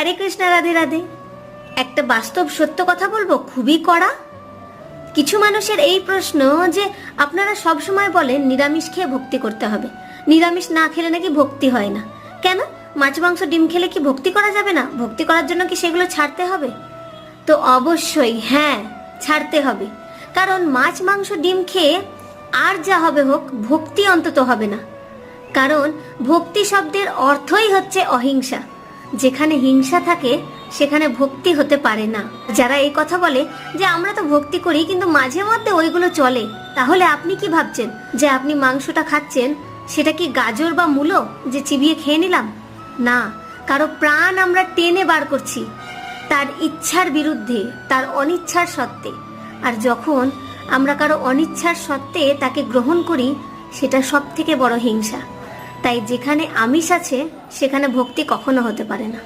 হরে কৃষ্ণ, রাধে রাধে। একটা বাস্তব সত্য কথা বলবো, খুবই কড়া। কিছু মানুষের এই প্রশ্ন যে আপনারা সব সময় বলেন নিরামিষ খেয়ে ভক্তি করতে হবে, নিরামিষ না খেলে নাকি ভক্তি হয় না। কেন? মাছ মাংস ডিম খেলে কি ভক্তি করা যাবে না? ভক্তি করার জন্য কি সেগুলো ছাড়তে হবে? তো অবশ্যই হ্যাঁ, ছাড়তে হবে। কারণ মাছ মাংস ডিম খেয়ে আর যা হবে হোক, ভক্তি অন্তত হবে না। কারণ ভক্তি শব্দের অর্থই হচ্ছে অহিংসা। যেখানে হিংসা থাকে সেখানে ভক্তি হতে পারে না। যারা এই কথা বলে যে আমরা তো ভক্তি করি কিন্তু মাঝে মধ্যে ওইগুলো চলে, তাহলে আপনি কি ভাবছেন যে আপনি মাংসটা খাচ্ছেন সেটা কি গাজর বা মূলো যে চিবিয়ে খেয়ে নিলাম? না, কারো প্রাণ আমরা টেনে বার করছি তার ইচ্ছার বিরুদ্ধে, তার অনিচ্ছার সত্ত্বে। আর যখন আমরা কারো অনিচ্ছার সত্ত্বে তাকে গ্রহণ করি, সেটা সব থেকে বড় হিংসা। তাই যেখানে আমিষ আছে সেখানে ভক্তি কখনো হতে পারে না।